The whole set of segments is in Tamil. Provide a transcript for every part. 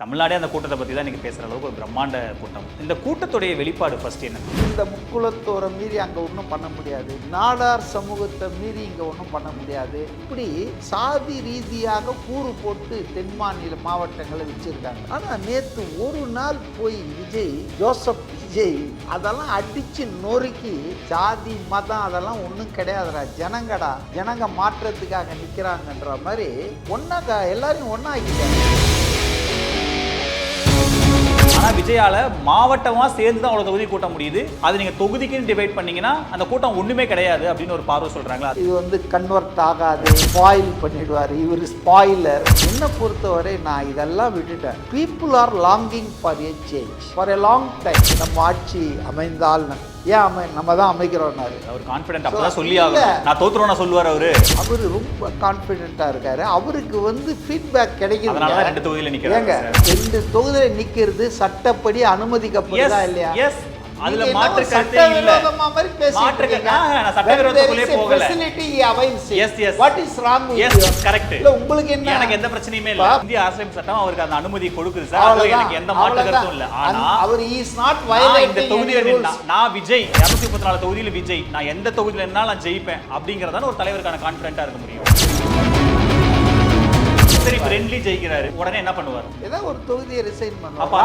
தமிழ்நாடே அந்த கூட்டத்தை பற்றி தான் இன்றைக்கி பேசுகிற அளவுக்கு ஒரு பிரம்மாண்ட கூட்டம். இந்த கூட்டத்துடைய வெளிப்பாடு ஃபர்ஸ்ட் என்ன? இந்த முக்குலத்தோரை மீறி அங்கே ஒன்றும் பண்ண முடியாது, நாடார் சமூகத்தை மீறி இங்கே ஒன்றும் பண்ண முடியாது. இப்படி சாதி ரீதியாக கூறு போட்டு தென் மாநில மாவட்டங்களை வச்சிருக்காங்க. ஆனால் நேற்று ஒரு நாள் போய் ஜோசப் விஜய் அதெல்லாம் அடிச்சு நொறுக்கி ஜாதி மதம் அதெல்லாம் ஒன்றும் கிடையாதுடா, ஜனங்க மாற்றத்துக்காக நிற்கிறாங்கன்ற மாதிரி ஒன்னா எல்லாரையும் ஒன்றா ஆக்கிட்டாங்க. ஆனால் விஜயால மாவட்டமாக சேர்ந்து தான் அவ்வளோ தொகுதி கூட்ட முடியுது. அது நீங்கள் தொகுதிக்குன்னு டிவைட் பண்ணீங்கன்னா அந்த கூட்டம் ஒன்றுமே கிடையாது அப்படின்னு ஒரு பார்வை சொல்கிறாங்களா? இது கன்வெர்ட் ஆகாது, ஸ்பாயில் பண்ணிடுவார் இவர், ஸ்பாயிலர். என்னை பொறுத்தவரை நான் இதெல்லாம் விட்டுட்டேன். People are longing for a change for a long time. நம்ம ஆட்சி அமைந்தால் ஏன் நம்ம தான் அமைக்கிறோம்னாரு அவர் கான்ஃபிடென்ட். அப்போ தான் சொல்லி ஆகும், நான் தோத்துருவோம் நான் சொல்லுவார். அவர் ரொம்ப கான்ஃபிடென்ட்டாக இருக்காரு. அவருக்கு ஃபீட்பேக் கிடைக்குது. அதனால 2 தொகுதியில் நிற்கிறாங்க. 2 தொகுதியில் நிற்கிறது சட்டப்படி அனுமதிக்கப்படுதா இல்லையா? எஸ், அதுல மாற்று கருத்தே இல்ல. மாதிரி பேசிட்டு நான் சட்டவிரோதத்துக்குள்ளே போகல. What is wrong? Yes, correct. இல்ல உங்களுக்கு என்ன? எனக்கு எந்த பிரச்சனையுமே இல்ல. இந்திய அரசியல் சட்டம் அவருக்கு அந்த அனுமதி கொடுக்குது சார். அதுல எனக்கு எந்த மாற்று கருத்தும் இல்ல. ஆனா அவர் இஸ் நாட் வயலேட்டிங் இந்த தொகுதியில நான் விஜய் 234 தொகுதியில விஜய் நான் எந்த தொகுதியில இருந்தாலும் நான் ஜெயிப்பேன் அப்படிங்கறதான ஒரு தலைவருக்கான கான்ஃபிடென்ட்டா இருக்க முடியும். சரி, ஃப்ரெண்ட்லி ஜெயிக்கிறாரு, உடனே என்ன பண்ணுவார்? ஏதோ ஒரு தொகுதியை ரிசைன் பண்ணுவார். அப்ப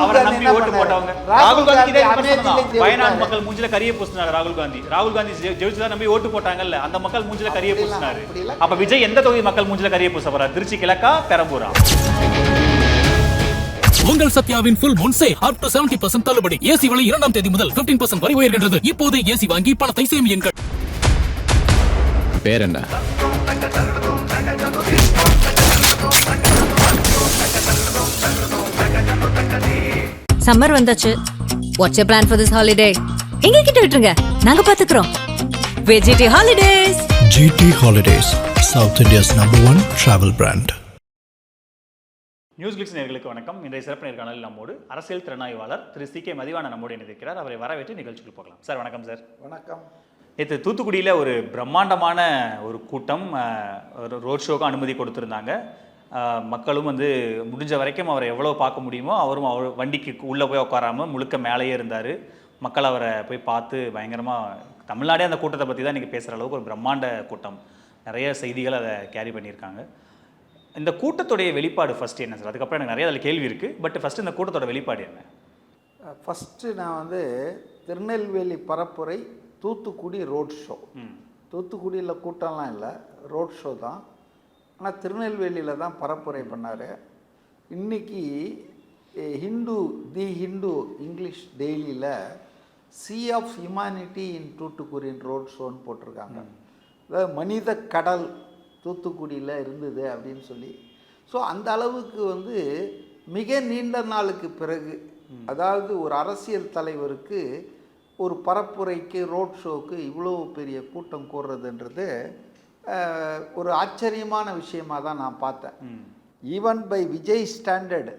அவரை நம்பி ஓட்டு போட்டவங்க ராகுல் காந்தி வயநாடு மக்கள் மூஞ்சில கரிய பூசினாரு. ராகுல் காந்தி ஜெயிச்சதா நம்பி ஓட்டு போட்டாங்கல்ல, அந்த மக்கள் மூஞ்சில கரிய பூசினாரு. அப்ப விஜய் எந்த தொகுதி மக்கள் மூஞ்சில கரிய பூச போறாரு? திருச்சி கிழக்கா, பெரம்பூரா? உங்கள் சத்யாவின் full moon sale up to 70% தள்ளுபடி. ஏசி விலை 2ஆம் தேதி முதல் 15% வரை உயர்கின்றது. இப்போது ஏசி வாங்கி பணத்தை சேமியுங்கள். பேர் என்ன? சம்மர் வந்தாச்சு. What's your plan for this holiday? எங்க கிட்ட விட்டுருங்க, நாங்க பாத்துக்கிறோம். VGD holidays. GT Holidays, South India's #1 travel brand. News clicks நேயர்களுக்கு வணக்கம். இன்றைய சிறப்பு நேர்காணலில் நம்மோடு அரசியல் திறனாய்வாளர் திரு CK மதிவாணன் நம்மோடு இணைந்திருக்கிறார். அவரை வரவேற்று நிகழ்ச்சிக்கு போகலாம். சார் வணக்கம். சார் வணக்கம். நேற்று தூத்துக்குடியில் ஒரு பிரம்மாண்டமான ஒரு கூட்டம், ஒரு ரோட் ஷோக்கு அனுமதி கொடுத்துருந்தாங்க. மக்களும் முடிஞ்ச வரைக்கும் அவரை எவ்வளோ பார்க்க முடியுமோ அவரும் அவர் வண்டிக்கு உள்ளே போய் உட்காராமல் முழுக்க மேலேயே இருந்தார். மக்கள் அவரை போய் பார்த்து பயங்கரமாக, தமிழ்நாடே அந்த கூட்டத்தை பற்றி தான் இன்றைக்கி பேசுகிற அளவுக்கு ஒரு பிரம்மாண்ட கூட்டம், நிறைய செய்திகள் அதை கேரி பண்ணியிருக்காங்க. இந்த கூட்டத்துடைய வெளிப்பாடு ஃபஸ்ட்டு என்ன சார்? அதுக்கப்புறம் எனக்கு நிறைய அதில் கேள்வி இருக்குது. பட் ஃபஸ்ட்டு இந்த கூட்டத்தோட வெளிப்பாடு என்ன? ஃபஸ்ட்டு நான் திருநெல்வேலி பரப்புரை தூத்துக்குடி ரோட் ஷோ. தூத்துக்குடியில் கூட்டம்லாம் இல்லை, ரோட் ஷோ தான். ஆனால் திருநெல்வேலியில் தான் பரப்புரை பண்ணார். இன்றைக்கி தி ஹிந்து இங்கிலீஷ் டெய்லியில் சி ஆஃப் ஹியூமனிட்டி இன் தூத்துக்குடியின் ரோட் ஷோன்னு போட்டிருக்காங்க. அதாவது மனித கடல் தூத்துக்குடியில் இருந்தது அப்படின்னு சொல்லி. ஸோ அந்த அளவுக்கு மிக நீண்ட நாளுக்கு பிறகு, அதாவது ஒரு அரசியல் தலைவருக்கு ஒரு பரப்புரைக்கு ரோட் ஷோக்கு இவ்வளோ பெரிய கூட்டம் கூடுறதுன்றது ஒரு ஆச்சரியமான விஷயமாக தான் நான் பார்த்தேன். ஈவன் பை விஜய் ஸ்டாண்டர்டு,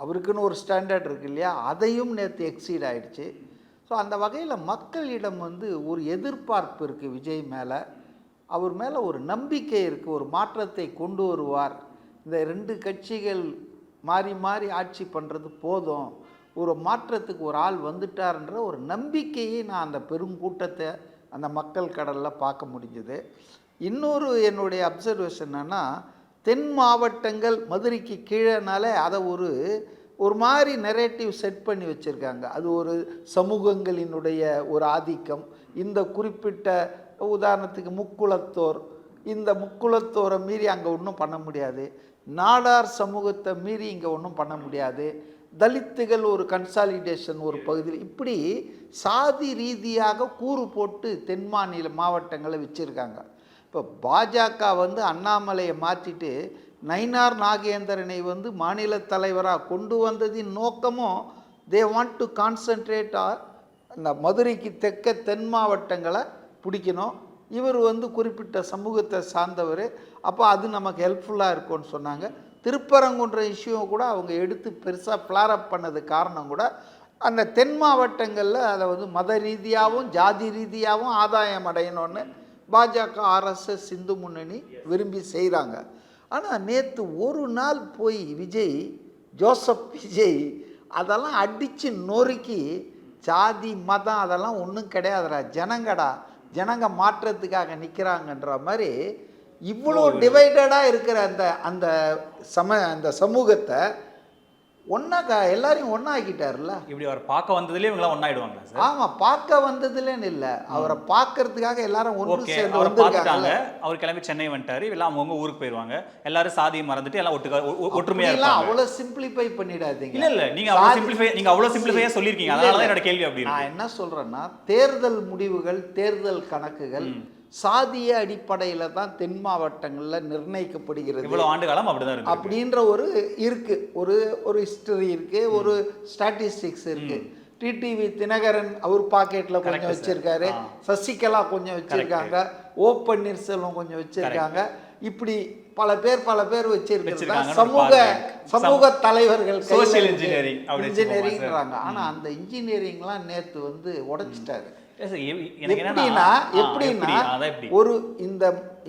அவருக்குன்னு ஒரு ஸ்டாண்டர்ட் இருக்கு இல்லையா, அதையும் நேற்று எக்ஸீட் ஆகிடுச்சு. ஸோ அந்த வகையில் மக்களிடம் ஒரு எதிர்பார்ப்பு இருக்குது விஜய் மேலே, அவர் மேலே ஒரு நம்பிக்கை இருக்குது, ஒரு மாற்றத்தை கொண்டு வருவார். இந்த 2 கட்சிகள் மாறி மாறி ஆட்சி பண்ணுறது போதும், ஒரு மாற்றத்துக்கு ஒரு ஆள் வந்துட்டார்ன்ற ஒரு நம்பிக்கையை நான் அந்த பெருங்கூட்டத்தை அந்த மக்கள் கடலில் பார்க்க முடிஞ்சுது. இன்னொரு என்னுடைய அப்சர்வேஷன் என்னென்னா, தென் மாவட்டங்கள் மதுரைக்கு கீழேனாலே அதை ஒரு மாதிரி நெரேட்டிவ் செட் பண்ணி வச்சுருக்காங்க. அது ஒரு சமூகங்களினுடைய ஒரு ஆதிக்கம். இந்த குறிப்பிட்ட உதாரணத்துக்கு முக்குலத்தோர், இந்த முக்குலத்தோரை மீறி அங்கே ஒன்றும் பண்ண முடியாது, நாடார் சமூகத்தை மீறி இங்கே ஒன்றும் பண்ண முடியாது, தலித்துகள் ஒரு கன்சாலிடேஷன் ஒரு பகுதியில், இப்படி சாதி ரீதியாக கூறு போட்டு தென் மாநில மாவட்டங்களை வச்சுருக்காங்க. இப்போ பாஜக அண்ணாமலையை மாற்றிட்டு நயினார் நாகேந்திரனை மாநில தலைவராக கொண்டு வந்ததின் நோக்கமும் தே வாண்ட் டு கான்சன்ட்ரேட் அந்த மதுரைக்கு தெற்க தென் மாவட்டங்களை பிடிக்கணும். இவர் குறிப்பிட்ட சமூகத்தை சார்ந்தவர், அப்போ அது நமக்கு ஹெல்ப்ஃபுல்லாக இருக்கும்னு சொன்னாங்க. திருப்பரங்குன்ற இஷ்யூவை கூட அவங்க எடுத்து பெருசாக ஃப்ளாரப் பண்ணது காரணம் கூட அந்த தென் மாவட்டங்களில் அதை மத ரீதியாகவும் ஜாதி ரீதியாகவும் ஆதாயம் அடையணும்னு பாஜக, RSS, இந்து முன்னணி விரும்பி செய்கிறாங்க. ஆனால் நேற்று ஒரு நாள் போய் விஜய் ஜோசப் விஜய் அதெல்லாம் அடித்து நொறுக்கி ஜாதி மதம் அதெல்லாம் ஒன்றும் கிடையாதுடா, ஜனங்க மாற்றத்துக்காக நிற்கிறாங்கன்ற மாதிரி இவ்வளோ டிவைடடாக இருக்கிற அந்த அந்த சமூகத்தை எல்லாரையும் ஒன்றாக்கிட்டார்ல. இப்படி அவர் பார்க்க வந்ததுலேயே இவங்களாம் ஒன்றாயிடுவாங்களா சார்? ஆமாம், பார்க்க வந்ததுலேன்னு இல்லை, அவரை பார்க்கறதுக்காக எல்லாரும் ஒன்று சேர்ந்து அவரை வந்துருக்காங்க. அவர் கிளம்பி சென்னை வந்துட்டாரு, எல்லாம் அவங்கவுங்க ஊருக்கு போயிடுவாங்க, எல்லாரும் சாதியை மறந்துட்டு எல்லாம் ஒற்றுமையா எல்லாம் அவ்வளோ சிம்பிளிஃபை பண்ணிடாதீங்க. இல்ல நீங்க அவ்வளோ சிம்பிளிஃபையா சொல்லியிருக்கீங்க, அதனால தான் என்னோட கேள்வி அப்படி. நான் என்ன சொல்றேன்னா, தேர்தல் முடிவுகள், தேர்தல் கணக்குகள் சாதிய அடிப்படையில் தான் தென் மாவட்டங்களில் நிர்ணயிக்கப்படுகிறது. இவ்வளோ ஆண்டு காலம் அப்படிதான் இருக்கு அப்படின்ற ஒரு ஹிஸ்டரி இருக்கு, ஒரு ஸ்டாட்டிஸ்டிக்ஸ் இருக்கு. டிடிவி தினகரன் அவர் பாக்கெட்டில் கொஞ்சம் வச்சிருக்காரு, சசிகலா கொஞ்சம் வச்சிருக்காங்க, ஓ பன்னீர்செல்வம் கொஞ்சம் வச்சிருக்காங்க. இப்படி பல பேர் வச்சிருக்காங்க. சமூக தலைவர்கள் சோசியல் இன்ஜினியரிங்றாங்க. ஆனா அந்த இன்ஜினியரிங்லாம் நேத்து வந்து உடைச்சிட்டாரு. எப்படின்னா ஒரு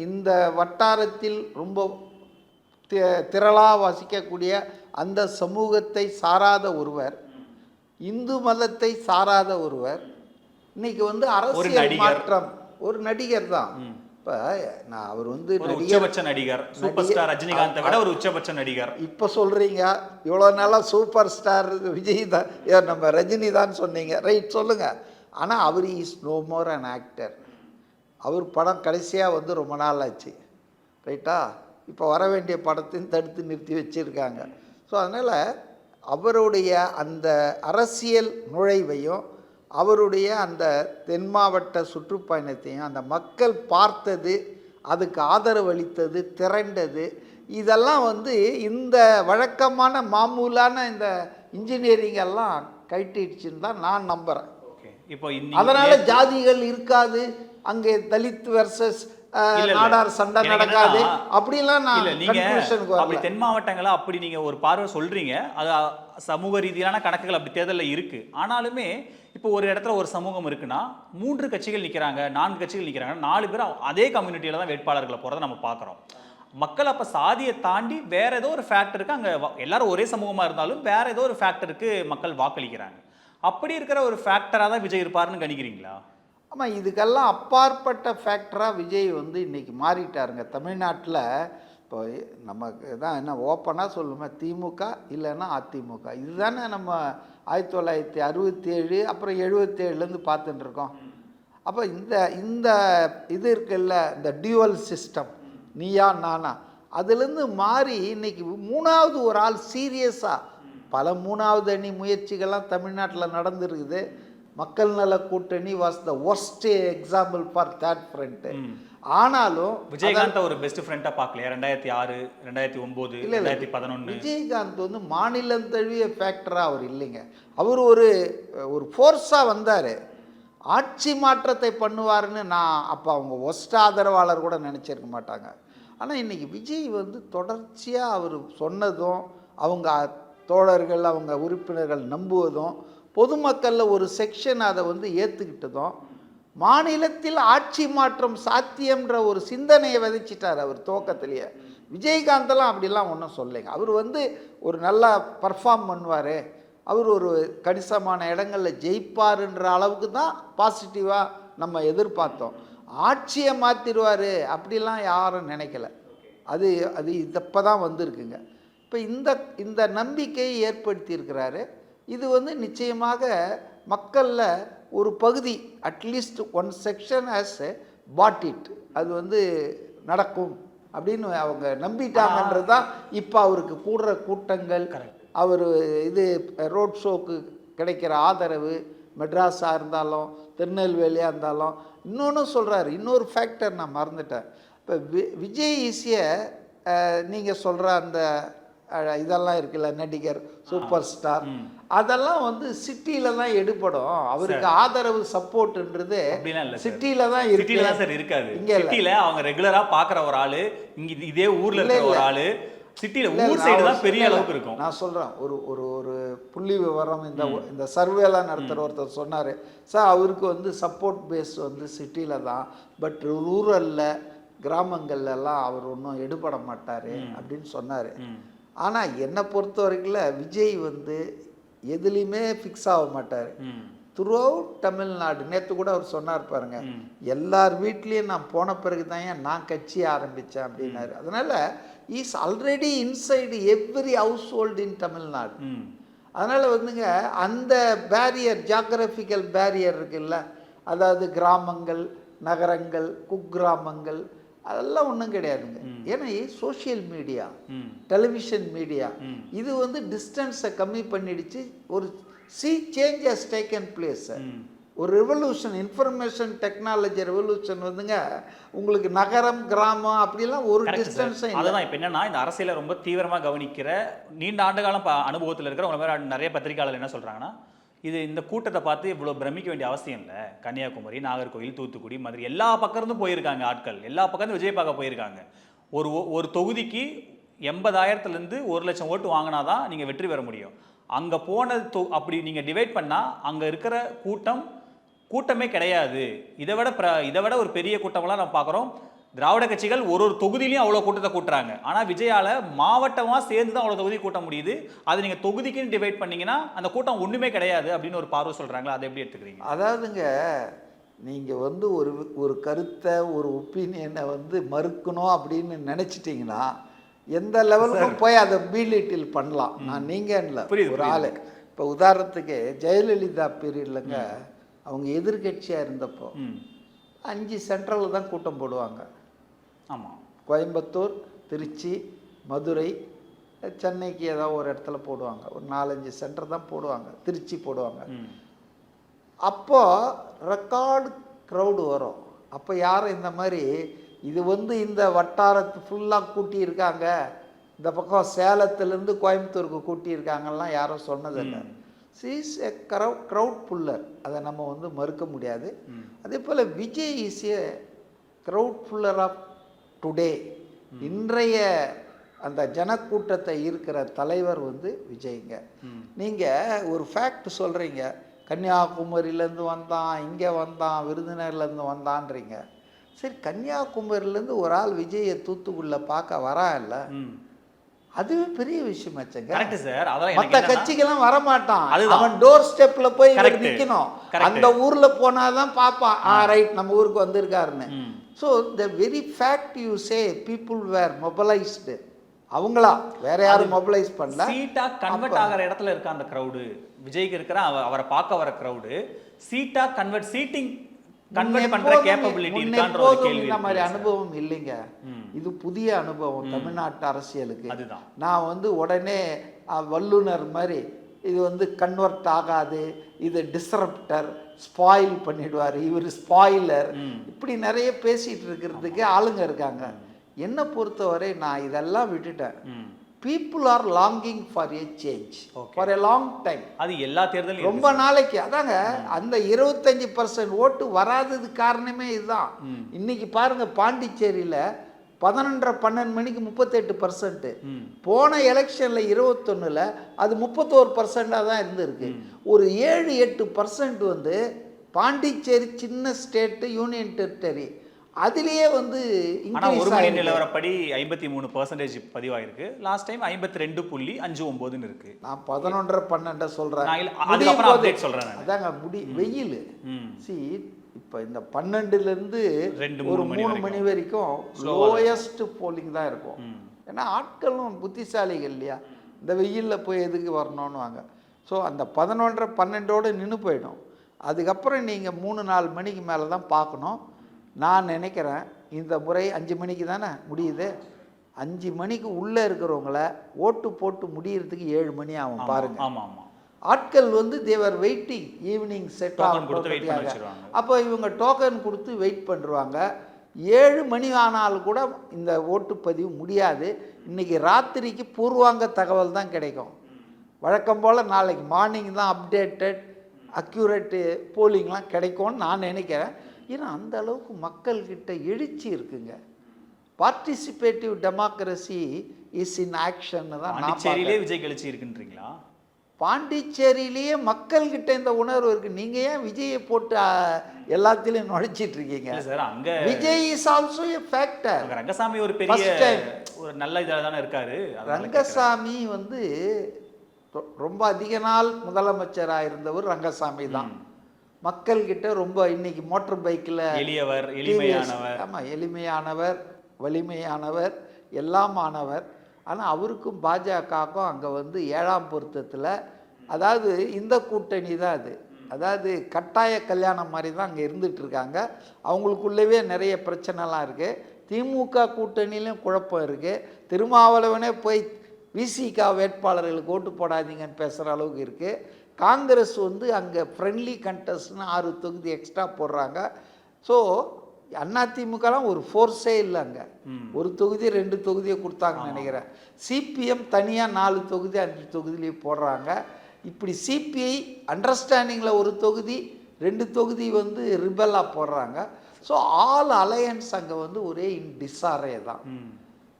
இந்த வட்டாரத்தில் ரொம்ப திரளா வசிக்கக்கூடிய அந்த சமூகத்தை சாராத ஒருவர், இந்து மதத்தை சாராத ஒருவர் இன்னைக்கு வந்து அரசியல் மாற்றம், ஒரு நடிகர் தான். இப்ப நான் அவர் வந்து உச்சபட்ச நடிகர், சூப்பர் ஸ்டார் ரஜினிகாந்தை விட ஒரு உச்சபட்ச நடிகர். இப்ப சொல்றீங்க இவ்வளவு நாளா சூப்பர் ஸ்டார் விஜய் தான், நம்ம ரஜினி தான் சொன்னீங்க, ரைட் சொல்லுங்க. ஆனால் அவர் is no more an actor. அவர் படம் கடைசியாக வந்து ரொம்ப நாள் ஆச்சு, ரைட்டா? இப்போ வர வேண்டிய படத்தையும் தடுத்து நிறுத்தி வச்சுருக்காங்க. ஸோ அதனால் அவருடைய அந்த அரசியல் நுழைவையும் அவருடைய அந்த தென் மாவட்ட சுற்றுப்பயணத்தையும் அந்த மக்கள் பார்த்தது, அதுக்கு ஆதரவு அளித்தது, திரண்டது, இதெல்லாம் வந்து இந்த வழக்கமான மாமூலான இந்த இன்ஜினியரிங் எல்லாம் கைட்டிடுச்சுன்னு தான் நான் நம்புகிறேன். அதனால ஜாதிகள் இருக்காது, அங்கே தலித் வெர்சஸ் நாடார் சண்டை நடக்காது அப்படிலாம் நான் கன்க்ளூஷனுக்கு வரல. அப்படி தென் மாவட்டங்களா அப்படி நீங்க ஒரு பார்வை சொல்றீங்க, அது சமூக ரீதியான கணக்குகள் அப்படி தேர்தலில் இருக்கு. ஆனாலுமே இப்போ ஒரு இடத்துல ஒரு சமூகம் இருக்குன்னா 3 கட்சிகள் நிற்கிறாங்க, 4 கட்சிகள் நிற்கிறாங்க, 4 பேர் அதே கம்யூனிட்டியில தான் வேட்பாளர்களை போகிறத நம்ம பார்க்குறோம். மக்கள் அப்போ சாதியை தாண்டி வேற ஏதோ ஒரு ஃபேக்டருக்கு, அங்கே எல்லாரும் ஒரே சமூகமாக இருந்தாலும் வேற ஏதோ ஒரு ஃபேக்டருக்கு மக்கள் வாக்களிக்கிறாங்க. அப்படி இருக்கிற ஒரு ஃபேக்டராக தான் விஜய் இருப்பாருன்னு கணிக்கிறீங்களா? ஆமாம், இதுக்கெல்லாம் அப்பாற்பட்ட ஃபேக்டராக விஜய் வந்து இன்றைக்கி மாறிட்டாருங்க தமிழ்நாட்டில். இப்போ நமக்கு தான் என்ன ஓப்பனாக சொல்லுமே, திமுக இல்லைன்னா அதிமுக, இதுதானே நம்ம 1967 அப்புறம் 77லேருந்து பார்த்துட்டு இருக்கோம். அப்போ இந்த இது இருக்குல்ல, இந்த டியூவல் சிஸ்டம், நீயா நானா, அதுலேருந்து மாறி இன்னைக்கு 3வது ஒரு ஆள் சீரியஸாக, பல 3வது அணி முயற்சிகள்லாம் தமிழ்நாட்டில் நடந்துருக்குது. மக்கள் நல கூட்டணி was the worst example for third front. ஆனாலும் விஜயகாந்த் ஒரு பெஸ்ட் ஃப்ரெண்டாக பார்க்கலையா? 2006, 2009, 2011 விஜயகாந்த் வந்து மாநிலம் தழுவிய ஃபேக்டராக அவர் இல்லைங்க. அவர் ஒரு ஃபோர்ஸாக வந்தார், ஆட்சி மாற்றத்தை பண்ணுவார்னு நான் அப்போ அவங்க ஒஸ்ட் ஆதரவாளர் கூட நினச்சிருக்க மாட்டாங்க. ஆனால் இன்றைக்கி விஜய் வந்து தொடர்ச்சியாக அவர் சொன்னதும், அவங்க தோழர்கள், அவங்க உறுப்பினர்கள் நம்புவதும், பொதுமக்களில் ஒரு செக்ஷன் அதை வந்து ஏற்றுக்கிட்டதும், மாநிலத்தில் ஆட்சி மாற்றம் சாத்தியம்ன்ற ஒரு சிந்தனையை விதைச்சிட்டார் அவர் துவக்கத்திலேயே. விஜயகாந்தெல்லாம் அப்படிலாம் ஒன்றும் சொல்லைங்க. அவர் வந்து ஒரு நல்லா பர்ஃபார்ம் பண்ணுவார், அவர் ஒரு கணிசமான இடங்களில் ஜெயிப்பாருன்ற அளவுக்கு தான் பாசிட்டிவாக நம்ம எதிர்பார்த்தோம். ஆட்சியை மாற்றிடுவார் அப்படிலாம் யாரும் நினைக்கல. அது இப்போ தான் வந்திருக்குங்க. இப்போ இந்த நம்பிக்கையை ஏற்படுத்தியிருக்கிறாரு. இது வந்து நிச்சயமாக மக்களில் ஒரு பகுதி, at least one section has bought it, அது வந்து நடக்கும் அப்படின்னு அவங்க நம்பிட்டாங்கன்றது தான் இப்போ அவருக்கு கூடுற கூட்டங்கள், அவர் இது ரோட் ஷோக்கு கிடைக்கிற ஆதரவு, மெட்ராஸாக இருந்தாலும் திருநெல்வேலியாக இருந்தாலும். இன்னொன்று சொல்கிறாரு, இன்னொரு ஃபேக்டர் நான் மறந்துட்டேன். இப்போ விஜய் ஈஸிய நீங்கள் சொல்கிற அந்த இதெல்லாம் இருக்குல்ல, நடிகர், சூப்பர் ஸ்டார், அதெல்லாம் வந்து சிட்டியில தான் எடுபடும். அவருக்கு ஆதரவு சப்போர்ட்ன்றது சிட்டியில தான் இருக்காது. சிட்டியில அவங்க ரெகுலரா பாக்குற ஒரு ஆளு, இங்க இதே ஊர்ல இருக்கிற ஒரு ஆளு, சிட்டியில ஊர் சைடு தான் பெரிய அளவுக்கு இருக்கும். நான் சொல்றேன், ஒரு புள்ளி விவரம் இந்த சர்வேலாம் நடத்துகிற ஒருத்தர் சொன்னார், சார் அவருக்கு வந்து சப்போர்ட் பேஸ் வந்து சிட்டியில தான், பட் ரூரல்ல கிராமங்கள்லாம் அவர் ஒன்றும் எடுபட மாட்டார் அப்படின்னு சொன்னார். ஆனால் என்னை பொறுத்த வரைக்கும் விஜய் வந்து எதுலேயுமே ஃபிக்ஸ் ஆக மாட்டார். Through out Tamil Nadu. நேற்று கூட அவர் சொன்னார் பாருங்க, எல்லார் வீட்லேயும் நான் போன பிறகு தான் நான் கட்சி ஆரம்பித்தேன் அப்படின்னாரு. அதனால் is already inside every household in Tamil Nadu. அதனால் வந்துங்க அந்த பேரியர், ஜியாகிரபிக்கல் பேரியர் இருக்குல்ல, அதாவது கிராமங்கள், நகரங்கள், குக்கிராமங்கள், அதெல்லாம் ஒன்றும் கிடையாதுங்க. ஏன்னா சோஷியல் மீடியா, டெலிவிஷன் மீடியா இது வந்து டிஸ்டன்ஸை கம்மி பண்ணிடுச்சு. ஒரு சேஞ்ச் ஹஸ் டேக்கன் பிளேஸ். ஒரு ரெவல்யூஷன், இன்ஃபர்மேஷன் டெக்னாலஜி ரெவல்யூஷன் வந்துங்க உங்களுக்கு நகரம், கிராமம் அப்படிலாம் ஒரு டிஸ்டன்ஸும் இல்லை. அதுதான் இப்போ என்னன்னா, இந்த அரசியலை ரொம்ப தீவிரமாக கவனிக்கிற நீண்ட ஆண்டு காலம் அனுபவத்தில் இருக்கிற உங்களை மாதிரி நிறைய பத்திரிகையாளர் என்ன சொல்கிறாங்கன்னா, இந்த கூட்டத்தை பார்த்து இவ்வளோ பிரமிக்க வேண்டிய அவசியம் இல்லை. கன்னியாகுமரி, நாகர்கோவில், தூத்துக்குடி, மதுரை எல்லா பக்கம் போயிருக்காங்க ஆட்கள், எல்லா பக்கம் விஜய் பார்க்க போயிருக்காங்க. ஒரு தொகுதிக்கு 80,000 1 லட்சம் ஓட்டு வாங்கினாதான் நீங்கள் வெற்றி பெற முடியும். அங்கே போன அப்படி நீங்கள் டிவைட் பண்ணால் அங்கே இருக்கிற கூட்டமே கிடையாது. இதை விட ஒரு பெரிய கூட்டமெல்லாம் நம்ம பார்க்குறோம். திராவிட கட்சிகள் ஒரு தொகுதியிலையும் அவ்வளோ கூட்டத்தை கூட்டுறாங்க. ஆனால் விஜயால் மாவட்டமாக சேர்ந்து தான் அவ்வளோ தொகுதி கூட்ட முடியுது. அது நீங்கள் தொகுதிக்குன்னு டிவைட் பண்ணிங்கன்னா அந்த கூட்டம் ஒன்றுமே கிடையாது அப்படின்னு ஒரு பார்வை சொல்கிறாங்களா, அதை எப்படி எடுத்துக்கிறீங்க? அதாவதுங்க, நீங்கள் வந்து ஒரு கருத்தை, ஒரு ஒப்பீனியனை வந்து மறுக்கணும் அப்படின்னு நினச்சிட்டிங்கன்னா எந்த லெவலுக்கும் போய் அதை பீலிட்டில் பண்ணலாம். நான் நீங்கள் இல்லை, ஒரு ஆள். இப்போ உதாரணத்துக்கு ஜெயலலிதா பீரியட்லங்க அவங்க எதிர்கட்சியாக இருந்தப்போ 5 சென்ட்ரலில் தான் கூட்டம் போடுவாங்க. ஆமாம், கோயம்புத்தூர், திருச்சி, மதுரை, சென்னைக்கு ஏதாவது ஒரு இடத்துல போடுவாங்க. ஒரு 4-5 சென்டர் தான் போடுவாங்க. திருச்சி போடுவாங்க. அப்போது ரெக்கார்டு க்ரௌடு வரும். அப்போ யாரும் இந்த மாதிரி இது வந்து இந்த வட்டாரத்து ஃபுல்லாக கூட்டியிருக்காங்க, இந்த பக்கம் சேலத்துலேருந்து கோயம்புத்தூருக்கு கூட்டியிருக்காங்கலாம் யாரும் சொன்னதில்லை. Is a crowd puller. அதை நம்ம வந்து மறுக்க முடியாது. அதே போல் Vijay is a crowd puller of today. இன்றைய அந்த ஜனக்கூட்டத்தை இருக்கிற தலைவர் வந்து விஜய்ங்க. நீங்கள் ஒரு ஃபேக்ட் சொல்கிறீங்க, கன்னியாகுமரியிலேருந்து வந்தான், இங்கே வந்தான், விருதுநகர்லேருந்து வந்தான்றீங்க. சரி, கன்னியாகுமரியிலேருந்து ஒரு ஆள் விஜயை தூத்துக்குடியில் பார்க்க வரா இல்லை, அதுவே பெரிய விஷயமாச்சுங்க. மற்ற கட்சிக்கெல்லாம் வரமாட்டான். அவன் டோர் ஸ்டெப்ல போய் நிக்கணும். அந்த ஊர்ல போனாதான் பாப்பான், ரைட் நம்ம ஊருக்கு வந்திருக்காருன்னு. So the very fact you say people were mobilised. அவங்களா, வேற யாரும் மொபைலைஸ் பண்ணல. சீட்டா கன்வெர்ட் ஆகிற இடத்துல இருக்க அந்த க்ரௌடு, விஜய்க்கு இருக்கிற அவரை பார்க்க வர க்ரௌடு சீட்டா சீட்டிங் கன்வெர்ட் பண்ற கேப்பபிலிட்டி இருக்கான்ற ஒரு கேள்வி. இந்த மாதிரி அனுபவம் இல்லைங்க. இது புதிய அனுபவம் தமிழ்நாட்டு அரசியலுக்கு. அதுதான் நான் வந்து உடனே வல்லுனர் மாதிரி இது வந்து கன்வெர்ட் ஆகாது, இது டிஸ்ரப்டர், ஸ்பாயில் பண்ணிடுவார், இவர் ஸ்பாயிலர், இப்படி நிறைய பேசிட்டு இருக்கிறதுக்கு ஆளுங்க இருக்காங்க. என்னை பொறுத்தவரை நான் இதெல்லாம் விட்டுட்டேன். people are longing for a change for a long time. அது எல்லா தேர்தலும் ரொம்ப நாளைக்கு. அதாங்க அந்த 25% ஓட்டு வராதது காரணமே இதுதான். இன்னைக்கு பாருங்க, பாண்டிச்சேரியில் 11 மணிக்கு 38%, போன எலெக்ஷனில் 21ல் அது 31% தான் இருந்திருக்கு. ஒரு 7-8% வந்து பாண்டிச்சேரி சின்ன ஸ்டேட்டு, யூனியன் டெரிட்டரி, அதுலேயே வந்து நிலவரப்படி 53% பதிவாயிருக்கு. லாஸ்ட் டைம் 52.59 இருக்கு. நான் 11-12 சொல்றேன். அதாங்க வெயில். இப்போ இந்த 12லேருந்து ஒரு 3 மணி வரைக்கும் லோயஸ்ட் போலிங் தான் இருக்கும். ஏன்னா ஆட்களும் புத்திசாலிகள் இல்லையா, இந்த வெயிலில் போய் எதுக்கு வரணும்னு வாங்க. ஸோ அந்த 11-12 நின்று போயிடும். அதுக்கப்புறம் நீங்கள் 3-4 மணிக்கு மேலே தான் பார்க்கணும். நான் நினைக்கிறேன் இந்த முறை 5 மணிக்கு தானே முடியுது. 5 மணிக்கு உள்ளே இருக்கிறவங்கள ஓட்டு போட்டு முடியறதுக்கு 7 மணி ஆகும் பாருங்க. ஆட்கள் வந்து தேவர் வெயிட்டிங் ஈவினிங் செட் ஆகிறதுக்காக. அப்போ இவங்க டோக்கன் கொடுத்து வெயிட் பண்ணுவாங்க. 7 மணி ஆனாலும் கூட இந்த ஓட்டுப்பதிவு முடியாது. இன்றைக்கி ராத்திரிக்கு பூர்வாங்க தகவல் தான் கிடைக்கும். வழக்கம் போல் நாளைக்கு மார்னிங் தான் அப்டேட்டட் அக்யூரேட்டு போலிங்லாம் கிடைக்கும்னு நான் நினைக்கிறேன். ஏன்னா அந்த அளவுக்கு மக்கள்கிட்ட எழுச்சி இருக்குங்க. Participative democracy is in action தான். விஜய் எழுச்சி இருக்குன்றீங்களா? பாண்டிச்சேரியிலேயே மக்கள்கிட்ட இந்த உணர்வு இருக்குது. நீங்கள் ஏன் விஜயை போட்டு எல்லாத்திலையும் நுழைச்சிட்டு இருக்கீங்க? சார் அங்க Vijay is also a factor. Rangasamy ஒரு பெரிய ஒரு நல்ல இதாக தானே இருக்காரு. ரங்கசாமி வந்து ரொம்ப அதிக நாள் முதலமைச்சராக இருந்தவர் ரங்கசாமி தான். மக்கள்கிட்ட ரொம்ப இன்னைக்கு மோட்டர் பைக்கில் எளியவர், எளிமையானவர். ஆமாம், எளிமையானவர், வலிமையானவர், எல்லாமானவர். ஆனால் அவருக்கும் பாஜகவுக்கும் அங்கே வந்து 7ஆம் பொருத்தத்தில், அதாவது இந்த கூட்டணி தான் அது, அதாவது கட்டாய கல்யாணம் மாதிரி தான் அங்கே இருந்துகிட்டு இருக்காங்க. அவங்களுக்குள்ளவே நிறைய பிரச்சனைலாம் இருக்குது. திமுக கூட்டணியிலும் குழப்பம் இருக்குது. திருமாவளவனே போய் விசிகா வேட்பாளர்களுக்கு ஓட்டு போடாதீங்கன்னு பேசுகிற அளவுக்கு இருக்குது. காங்கிரஸ் வந்து அங்கே ஃப்ரெண்ட்லி கண்டஸ்ட்னு 6 தொகுதி எக்ஸ்ட்ரா போடுறாங்க. ஸோ அதிமுகலாம் ஒரு ஃபோர்ஸே இல்லை. அங்கே ஒரு தொகுதி 2 தொகுதியை கொடுத்தாங்கன்னு நினைக்கிறேன். சிபிஎம் தனியாக 4 தொகுதி 5 தொகுதியிலையும் போடுறாங்க. இப்படி சிபிஐ அண்டர்ஸ்டாண்டிங்கில் ஒரு தொகுதி 2 தொகுதி வந்து ரிபலாக போடுறாங்க. ஸோ ஆல் அலையன்ஸ் அங்கே வந்து ஒரே டிஸ்ஆரே தான்.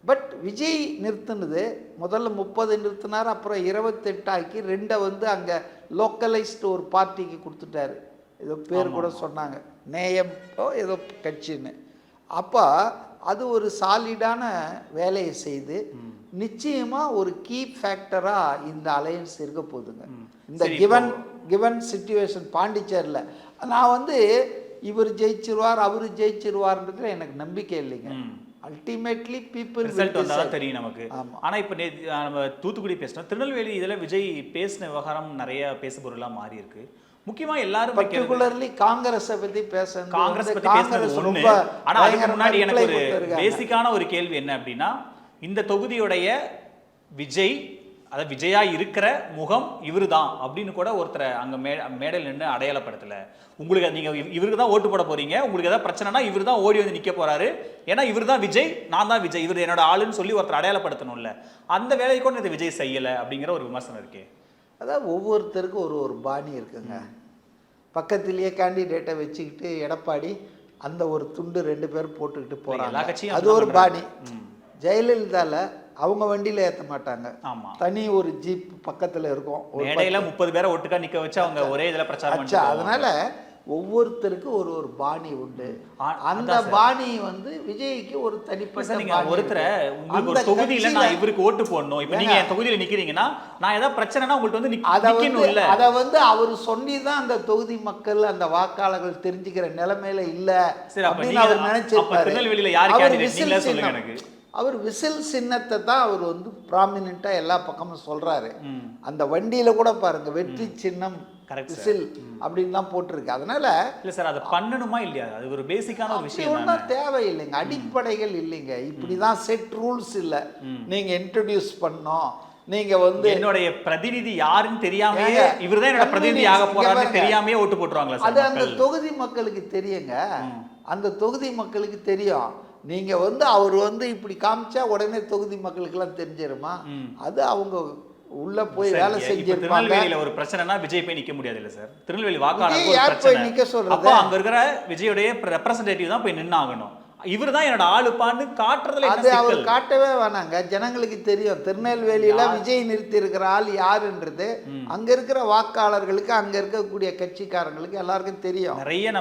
பட் விஜய் நிறுத்தினது முதல்ல 30 நிறுத்தினார், அப்புறம் 28 ஆக்கி 2 வந்து அங்கே லோக்கலைஸ்டு ஒரு பார்ட்டிக்கு கொடுத்துட்டாரு. ஏதோ பேர் கூட சொன்னாங்க, நேயம் ஏதோ கட்சின்னு. அப்போ அது ஒரு சாலிடான வேலையை செய்து நிச்சயமாக ஒரு கீ ஃபேக்டராக இந்த அலையன்ஸ் இருக்க போகுதுங்க. இந்த கிவன் சிச்சுவேஷன் பாண்டிச்சேரியில் நான் வந்து இவர் ஜெயிச்சிருவார் அவர் ஜெயிச்சிருவார்ன்றதுல எனக்கு நம்பிக்கை இல்லைங்க. அல்டிமேட்லி பீப்புள் ரிசல்ட் வந்தால் தெரியும் நமக்கு. ஆனால் இப்போ நம்ம தூத்துக்குடி பேசினோம், திருநெல்வேலி இதில் விஜய் பேசின விவகாரம் நிறைய பேசுபொருளாக மாறி இருக்கு. முக்கியமாக எல்லாரும் பர்டிகுலர்லி காங்கிரஸை பற்றி பேசுறது, காங்கிரஸ் பற்றி பேசுறது ஒன்று. ஆனால் அதுக்கு முன்னாடி எனக்கு ஒரு பேசிக்கான ஒரு கேள்வி என்ன அப்படின்னா, இந்த தொகுதியுடைய விஜய், அதாவது விஜயா இருக்கிற முகம் இவரு தான் அப்படின்னு கூட ஒருத்தரை அங்கே மேடையில் நின்று அடையாளப்படுத்தலை. உங்களுக்கு நீங்கள் இவருக்கு தான் ஓட்டு போட போறீங்க, உங்களுக்கு ஏதாவது பிரச்சனைனா இவர் தான் ஓடி வந்து நிற்க போறாரு, ஏன்னா இவர் தான் விஜய், நான் தான் விஜய், இவர் என்னோட ஆளுன்னு சொல்லி ஒருத்தர் அடையாளப்படுத்தணும்ல. அந்த வேலையை கூட இந்த விஜய் செய்யலை அப்படிங்கிற ஒரு விமர்சனம் இருக்கே. அதாவது ஒவ்வொருத்தருக்கும் ஒரு பாணி இருக்குங்க. பக்கத்திலேயே கேண்டிடேட்டை வச்சுக்கிட்டு எடப்பாடி அந்த ஒரு துண்டு 2 பேர் போட்டுக்கிட்டு போகிறாங்க, அது ஒரு பாணி. ஜெயலலிதால அவங்க வண்டியில் ஏற்ற மாட்டாங்க, தனி ஒரு ஜீப் பக்கத்தில் இருக்கும், மேடையில் 30 பேரை ஒட்டுக்கா நிற்க வச்சு அவங்க ஒரே இதில் பிரச்சாரம். அதனால ஒவ்வொருத்தருக்கும் ஒரு பாணி உண்டு. அந்த பாணி வந்து விஜய்க்கு ஒரு தனிப்பட்ட ஒருத்தரை உங்களுக்கு ஒரு தொகுதியில நான் இவருக்கு ஓட்டு போடணும், இப்போ நீங்க என் தொகுதியில நிக்கிறீங்கன்னா நான் ஏதாவது பிரச்சனைனா உங்கள்ட்ட வந்து நிக்கணும். அதை வந்து அவர் சொல்லிதான் அந்த தொகுதி மக்கள் அந்த வாக்காளர்கள் தெரிஞ்சுக்கிற நிலைமையில இல்ல அப்படின்னு அவர் நினைச்சிருப்பாரு. திருநெல்வேலியில யாரு கேண்டிடேட் நீங்களே சொல்லுங்க எனக்கு. அவர் விசில் சின்னத்தை தான் அவர் வந்து ப்ராமினெண்டா எல்லா பக்கமும் சொல்றாரு. அந்த வண்டியில கூட பாருங்க வெற்றி சின்னம் விசில் அப்படின்னு தான் போட்டிருக்கு. அதனால இல்ல சார், அதை பண்ணணுமா இல்லையா? அது ஒரு பேசிக்கான ஒரு விஷயம் ஒன்றும் தேவையில்லைங்க, அடிப்படைகள் இல்லைங்க. இப்படிதான் செட் ரூல்ஸ் இல்லை, நீங்க இன்ட்ரோடியூஸ் பண்ணோம். நீங்க வந்து என்னுடைய பிரதிநிதி யாருன்னு தெரியாம இவர்தான் என்னோட பிரதிநிதி ஆக போறாருன்னு தெரியாமயே ஓட்டு போட்டுருவாங்களா? அது அந்த தொகுதி மக்களுக்கு தெரியுங்க, அந்த தொகுதி மக்களுக்கு தெரியும். நீங்க வந்து அவர் வந்து இப்படி காமிச்சா உடனே தொகுதி மக்களுக்கெல்லாம் தெரிஞ்சிருமா? அது அவங்க உள்ள போய் வேலை செஞ்சிருப்பாங்க. திருநெல்வேலியில ஒரு பிரச்சனைனா விஜய் போய் நிக்க முடியாது இல்ல சார். திருநெல்வேலி வாக்காளர் நிக்க சொல்றது, அப்போ அங்க இருக்கிற விஜயோடைய ரெப்ரசன்டேட்டிவ் தான் போய் நின்னாகணும். இவர் தான் என்னோட ஆளுப்பான்னு காட்டுறதுல அது அவர் காட்டவே வேணாங்க, ஜனங்களுக்கு தெரியும். திருநெல்வேலியில விஜய் நிறுத்தி இருக்கிற ஆள் யாருன்றது அங்க இருக்கிற வாக்காளர்களுக்கு, அங்க இருக்கக்கூடிய கட்சிக்காரங்களுக்கு எல்லாருக்கும் தெரியும். நிறைய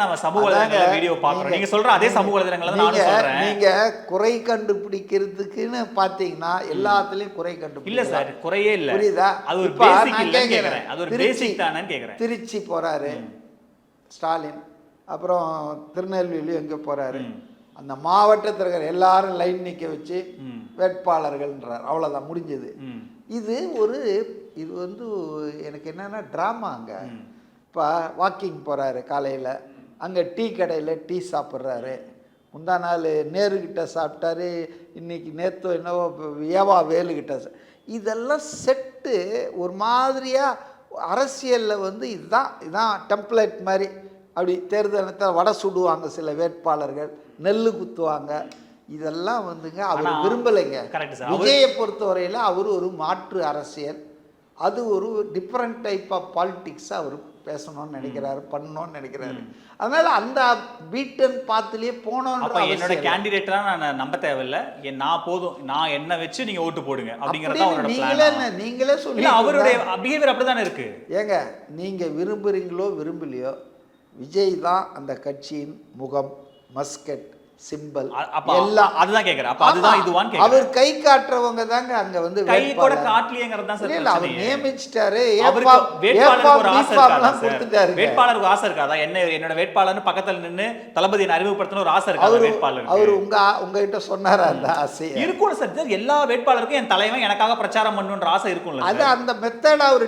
நம்ம சமூக வலைதளங்கள்ல வீடியோ பாக்குறோம். நீங்க சொல்ற அதே சமூக வலைதளங்கள்ல நானும் சொல்றேன். நீங்க குறை கண்டுபிடிக்கிறதுக்குன்னு பாத்தீங்கன்னா எல்லாத்துலயும் குறை கண்டுபிடிக்க இல்ல சார், குறையே இல்ல. புரியுதா? அது ஒரு பேசிக் இல்லன்னு கேக்குறேன். அது ஒரு பேசிக் தானேன்னு கேக்குறேன். திருச்சி போறாரு ஸ்டாலின், அப்புறம் திருநெல்வேலி எங்கே போகிறாரு, அந்த மாவட்டத்தில் எல்லாரும் லைன் நிற்க வச்சு வேட்பாளர்கள்ன்றார், அவ்வளோதான் முடிஞ்சது. இது வந்து எனக்கு என்னென்னா ட்ராமாங்க. இப்போ வாக்கிங் போகிறாரு காலையில், அங்கே டீ கடையில் டீ சாப்பிட்றாரு, முந்தா நாள் நேருக்கிட்ட சாப்பிட்டாரு, இன்னைக்கு நேற்று என்னவோ ஏவா வேலுக்கிட்ட. இதெல்லாம் செட்டு ஒரு மாதிரியாக அரசியலில் வந்து இதுதான் டெம்ப்ளேட் மாதிரி. அப்படி தேர்தலத்தை வடை சுடுவாங்க சில வேட்பாளர்கள், நெல்லு குத்துவாங்க, இதெல்லாம் வந்துங்க அவர் விரும்பலைங்க. விஜயை பொறுத்தவரையில் அவர் ஒரு மாற்று அரசியல், அது ஒரு டிஃப்ரெண்ட் டைப் ஆஃப் பாலிட்டிக்ஸை அவர் பேசணும்னு நினைக்கிறாரு, பண்ணணும்னு நினைக்கிறாரு. அதனால அந்த பீட்டன் பாத்துலயே போனோன்ற அப்ப என்னோட கேண்டிடேட்டா நான் நம்ப தேவையில்லை, நான் போதும், நான் என்ன வச்சு நீங்க ஓட்டு போடுங்க அப்படிங்கறத அவரோட பிளான். நீங்களே சொல்லி அவருடைய பிஹேவியர் அப்படிதானே இருக்கு. ஏங்க நீங்க விரும்புறீங்களோ விரும்பலையோ விஜய் தான் அந்த கட்சியின் முகம், மஸ்கட் சிம்பல் எல்லாம். அதுதான் கேக்குறேன். அப்ப அதுதான் இதுவான்னு கேக்குறேன். அவர் கை காட்டுறவங்க தாங்க அங்க வந்து கை கூட காட்டலையேங்கறது தான் சார். இல்ல அவர் நியமிச்சிட்டாரு, வேட்பாளருக்கு ஒரு ஆசை இருக்கா கொடுத்துட்டாரு. வேட்பாளருக்கு ஆசை இருக்காதா? என்னோட வேட்பாளர்னு பக்கத்துல நின்னு தளபதியை அறிமுகப்படுத்தின ஒரு ஆசை இருக்கா வேட்பாளருக்கு? அவர் உங்ககிட்ட சொன்னாரா அந்த ஆசை? இருக்கும் சார். எல்லா வேட்பாளருக்கும் என் தலைவன் எனக்காக பிரச்சாரம் பண்ணணும்ன்ற ஆசை இருக்கும்ல. அது அந்த மெத்தட் அவர்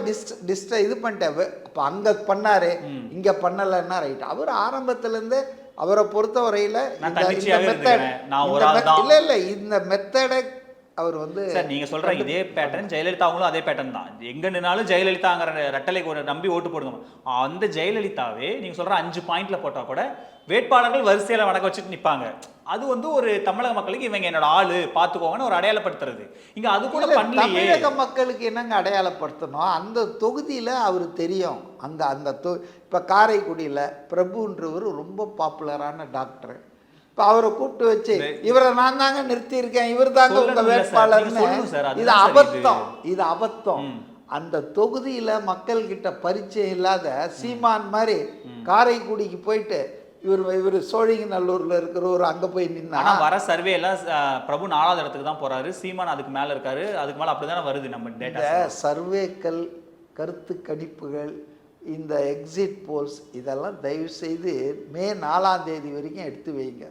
இது பண்ணிட்டாரு. அப்ப அங்க பண்ணாரு, இங்க பண்ணலன்னா ரைட். அவர் ஆரம்பத்துல இருந்து அவரை பொறுத்த வரையில இல்ல இந்த மெத்தடை அவர் வந்து நீங்க சொல்ற இதே பேட்டர்ன் ஜெயலலிதாவும் அதே பேட்டர்ன் தான். எங்க நின்னாலும் ஜெயலலிதாங்கிற ரெட்டலைக்கு ஒரு நம்பி ஓட்டு போடுங்க. அந்த ஜெயலலிதாவே நீங்க சொல்ற 5 பாயிண்ட்ல போட்டா கூட வேட்பாளர்கள் வரிசையில வடக்க வச்சுட்டு நிப்பாங்க. அது வந்து ஒரு தமிழக மக்களுக்கு இவங்க என்னோட ஆளு பாத்துக்கோங்கன்னு ஒரு அடையாளப்படுத்துறது. இங்க அது கூட பண்ணலையே. தமிழக மக்களுக்கு என்னங்க அடையாளப்படுத்தணும்? அந்த தொகுதியில அவரு தெரியும். அந்த இப்ப காரைக்குடியில பிரபுன்றவர் ரொம்ப பாப்புலரான டாக்டர். இப்ப அவரை கூப்பிட்டு வச்சு இவரை நான் தாங்க நிறுத்தி இருக்கேன், இவர் தாங்க உங்க வேட்பாளர்னு, இது அபத்தம். இது அபத்தம். அந்த தொகுதியில மக்கள் கிட்ட பரிச்சயம் இல்லாத சீமான் மாதிரி காரைக்குடிக்கு போயிட்டு இவர் சோழிங்கநல்லூர்ல இருக்கிறவர் அங்க போய் நின்னா வர சர்வே எல்லாம் பிரபு 4வது இடத்துக்கு தான் போறாரு, சீமான் அதுக்கு மேல இருக்காரு. அதுக்கு மேல அப்படிதானே வருது நம்ம டேட்டா. சர்வேக்கள், கருத்து கணிப்புகள், இந்த எக்ஸிட் போல்ஸ் இதெல்லாம் தயவு செய்து மே 4ஆம் தேதி வரைக்கும் எடுத்து வைங்க.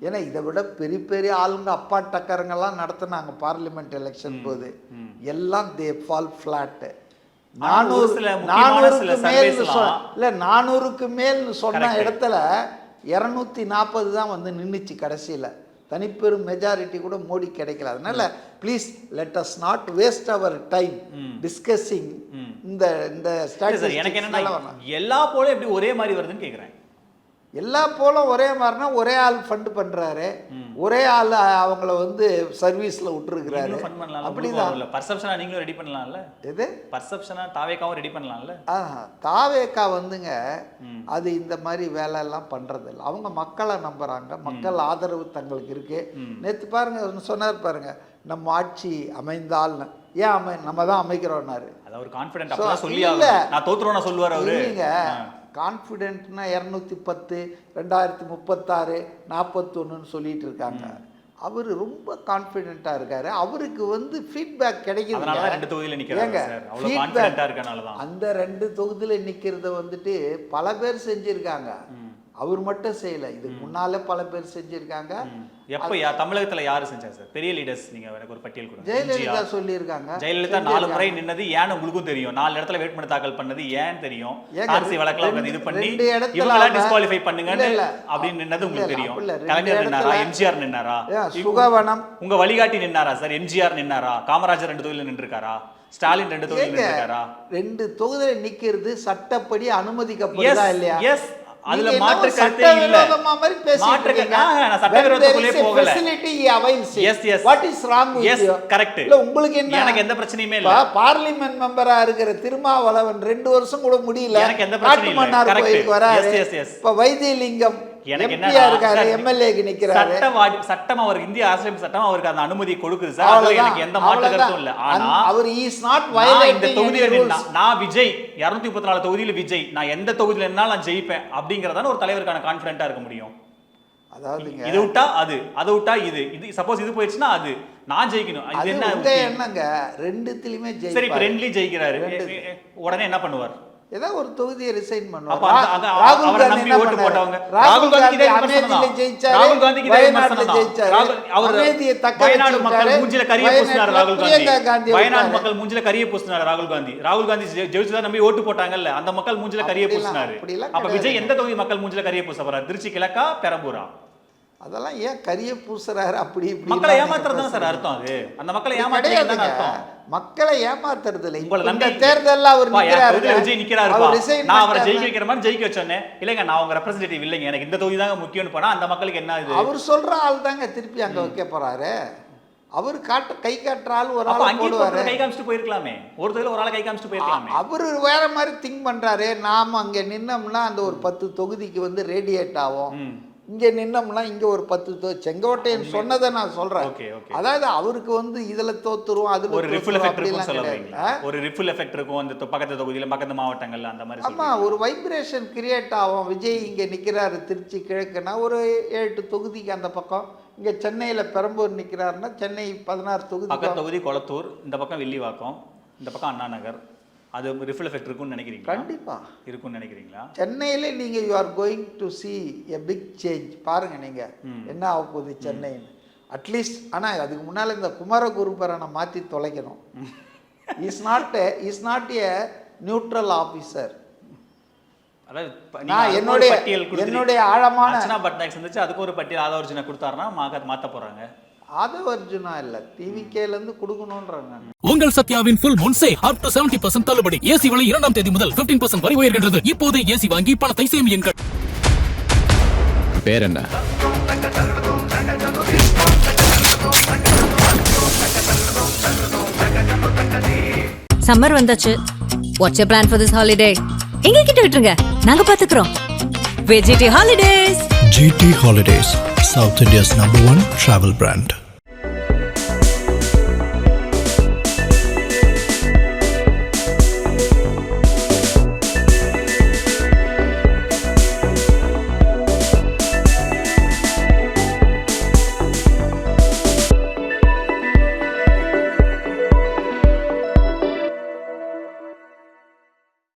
ஏன்னா இதை விட பெரிய பெரிய ஆளுங்க அப்பா டக்கரங்கெல்லாம் நடத்தினாங்க பார்லிமெண்ட் எலெக்ஷன் போது. எல்லாம் தே ஃபால் ஃபிளாட். 400க்கு மேல் சொன்ன இடத்துல 240 தான் வந்து நின்றுச்சு கடைசியில். தனிப்பெரும் மெஜாரிட்டி கூட மோடி கிடைக்கல. அதனால please let us not waste our time discussing இந்த ஸ்ட்ராட்டஜி. எனக்கு என்னன்னா எல்லா போல எப்படி ஒரே மாதிரி வருதுன்னு கேட்குறேன். எல்லா போலும் ஒரே மாதிரினா ஒரே ஆள் ஃபண்ட் பண்றாரு, ஒரே ஆள் அவங்கள வந்து சர்வீஸ்ல விட்டுருக்கிறாரு. அப்படிதான் பர்செப்ஷனா நீங்களும் ரெடி பண்ணலாம்ல. எது பர்செப்ஷனா தாவேக்காவும் ரெடி பண்ணலாம்ல. தாவேக்கா வந்துங்க அது இந்த மாதிரி வேலை எல்லாம் பண்றது இல்லை. அவங்க மக்களை நம்புறாங்க, மக்கள் ஆதரவு தங்களுக்கு இருக்கு. நேற்று பாருங்க சொன்னார் பாருங்க, நம்ம ஆட்சி அமைந்தால் ஏன் நம்ம தான் அமைக்கிறோம்னாரு. அது ஒரு கான்ஃபிடென்ட் சொல்லி நான் தோத்துறோம் நான் சொல்லுவார் அவரு. இல்லைங்க, கான்ஃபிடென்ட்னா 210 2036 41 சொல்லிட்டு இருக்காங்க. அவர் ரொம்ப கான்ஃபிடென்ட்டா இருக்காரு. அவருக்கு வந்து ஃபீட்பேக் கிடைக்குது. அதனால 2 தொகுதியில நிக்கிறாங்க சார். அவ்வளவு கான்ஃபிடென்ட்டா இருக்கனால தான். அந்த 2 தொகுதியில நிக்கிறத வந்துட்டு பல பேர் செஞ்சிருக்காங்க. அவர் மட்டும் செய்யல, இதுக்கு முன்னாலே பல பேர் செஞ்சிருக்காங்க. எப்ப தமிழகத்துல யாரு செஞ்சா சார்? பெரிய லீடர்ஸ் நீங்க எனக்கு ஒரு பட்டியல் கொடுங்க. ஜெயலலிதா சொல்லியிருக்காங்க. ஜெயலலிதா 4 முறை நின்னது ஏன்னு உங்களுக்கும் தெரியும். 4 இடத்துல வேட்புமனு தாக்கல் பண்ணது ஏன் தெரியும். கார்சி வழக்குல இது பண்ணி இவங்கள டிஸ்குவாலிஃபை பண்ணுங்கன்னு அப்படின்னு நின்னது உங்களுக்கு தெரியும். கலைஞர் நின்னாரா? எம்ஜிஆர் நின்னாரா? சுகவனம் உங்க வழிகாட்டி நின்னாரா சார்? எம்ஜிஆர் நின்னாரா? காமராஜர் 2 தொகுதியில நின்றுருக்காரா? ஸ்டாலின் 2 தொகுதியில நின்றுருக்காரா? 2 தொகுதியில நிக்கிறது சட்டப்படி அனுமதிக்கப்படுதா இல்லையா? எஸ், அதுல மாற்று கருத்தே இல்ல. நான் சட்டவிரோதத்துக்குள்ளே போகல. What is wrong with you? Correct. இல்ல உங்களுக்கு என்ன? எனக்கு எந்த பிரச்சனையுமே இல்ல. பார்லிமென்ட் மெம்பரா இருக்கிற திருமாவளவன் 2 வருஷம் கூட முடியல. எனக்கு எந்த பிரச்சனையும் இல்ல. கரெக்ட். இப்ப வைத்தியலிங்கம் எனக்கு என்ன இருக்காரு, எம்எல்ஏக்கு நிக்கிறாரு. சட்டம் அவர் இந்திய அரசியல் சட்டம் அவருக்கு அந்த அனுமதி கொடுக்குது சார். அதுல எனக்கு எந்த மாற்று கருத்தும் இல்ல. ஆனா அவர் இஸ் நாட் வயலேட்டிங் இந்த தொகுதியில நான் விஜய் 234 தொகுதியில விஜய் நான் எந்த தொகுதியில நின்னாலும் நான் ஜெயிப்பேன் அப்படிங்கறதான ஒரு தலைவருக்கான கான்ஃபிடென்ட்டா இருக்க முடியும். அதாவதுங்க இது விட்டா அது, அதை விட்டா இது சப்போஸ் இது போயிடுச்சுன்னா அது நான் ஜெயிக்கணும். இது என்னங்க 2த்துலயுமே ஜெயிப்பாரு. சரி, இப்ப 2லயும் ஜெயிக்கிறாரு, உடனே என்ன பண்ணுவார்? ஏதோ ஒரு தொகுதியை ரிசைன் பண்ணுவார். ராகுல் காந்தி ஓட்டு போட்டவங்க. ராகுல் காந்தி அமேதியில ஜெயிச்சாரு, ராகுல் காந்திக்கு வயநாட்டுல ஜெயிச்சாரு. அவர் வயநாடு மக்கள் மூஞ்சில கரிய பூசினார் ராகுல் காந்தி. வயநாடு மக்கள் மூஞ்சில கரிய பூசினார் ராகுல் காந்தி. ராகுல் காந்தி ஜெயிச்சதா நம்பி ஓட்டு போட்டாங்கல்ல, அந்த மக்கள் மூஞ்சில கரிய பூசினாரு. அப்ப விஜய் எந்த தொகுதி மக்கள் மூஞ்சில கரிய பூச போறாரு? திருச்சி கிழக்கா பெரம்பூரா? அதெல்லாம் ஏன் கரிய பூசுறாரு? அப்படி மக்களை ஏமாத்துறது தான் சார் அர்த்தம். அது அந்த மக்களை ஏமாத்துறது தான் அர்த்தம். மக்களை ஏமாத்துறது இல்ல. இந்த தேர்தல்ல அவர் நிக்கிறாரு, விஜய் நிக்கிறாரு, நான் அவரை ஜெயிக்க வைக்கிற மாதிரி ஜெயிக்க வச்சோன்னே இல்லைங்க நான் உங்க ரெப்ரசன்டேட்டிவ் இல்லைங்க, எனக்கு இந்த தொகுதி தாங்க முக்கியம்னு போனா அந்த மக்களுக்கு என்ன? இது அவர் சொல்ற ஆள் தாங்க திருப்பி அங்க வைக்க போறாரு. அவர் கை காட்டுறாள் ஒரு அப்ப ஆள் அங்கேயும் போடுவாரு. கை காமிச்சிட்டு போயிருக்கலாமே, ஒரு தொகுதியில் ஒரு ஆளை கை காமிச்சிட்டு போயிருக்கலாமே. அவர் வேற மாதிரி திங்க் பண்றாரு. நாம அங்க நின்னோம்னா அந்த ஒரு 10 தொகுதிக்கு வந்து ரேடியேட் ஆகும். இங்க நின்னோம்னா இங்க ஒரு 10 செங்கோட்டையன் சொன்னதை நான் சொல்றேன். அதாவது அவருக்கு வந்து இதுல தோத்துரும், அதுல ஒரு ரிப்பிள் எஃபெக்ட் இருக்கும் சொல்றீங்களா? ஒரு ரிப்பிள் எஃபெக்ட் இருக்கும் அந்த பக்கத்து தொகுதியில பக்கத்து மாவட்டங்கள்ல அந்த மாதிரி. ஆமா, ஒரு வைப்ரேஷன் கிரியேட் ஆகும். விஜய் இங்க நிக்கிறாரு திருச்சி கிழக்குனா ஒரு 7 தொகுதிக்கு அந்த பக்கம், இங்க சென்னையில பெரம்பூர் நிக்கிறாருன்னா சென்னை 16 தொகுதி. பக்கத்து தொகுதி கொளத்தூர், இந்த பக்கம் வில்லிவாக்கம், இந்த பக்கம் அண்ணா நகர். அது ரிப்பிள் எஃபெக்ட் இருக்கும்னு நினைக்கிறீங்களா? கண்டிப்பா இருக்கும்னு நினைக்கிறீங்களா? சென்னையில நீங்க you are going to see a big change. பாருங்க நீங்க என்ன ஆக போகுது சென்னைன்னு அட்லீஸ்ட். ஆனா அதுக்கு முன்னால இந்த குமரகுருபரனை மாத்தி தொலைக்கணும். Is not a neutral officer. அதாவது என்னுடைய ஆழமான அர்ச்சனா பட்நாயக் இருந்துச்சு, அதுக்கு ஒரு பட்டியல் ஆதவர்ஜுனா கொடுத்தாருன்னா மாத்த போறாங்க. ஆதவர்ஜுனா இல்ல, டிவிகேல இருந்து கொடுக்கணும்ன்றாங்க. உங்கள் சத்யாவின் full moon sale up to 70% தள்ளுபடி. ஏசி விலை 2ஆம் தேதி முதல் 15% வரை உயர்கின்றது. இப்போது ஏசி வாங்கி பணத்தை சேமியுங்கள். பேர் என்ன? சம்மர் வந்தாச்சு. What's your plan for this holiday? எங்க கிட்ட விட்டுருங்க, நாங்க பாத்துக்கிறோம். VGT Holidays. GT Holidays, South India's #1 travel brand.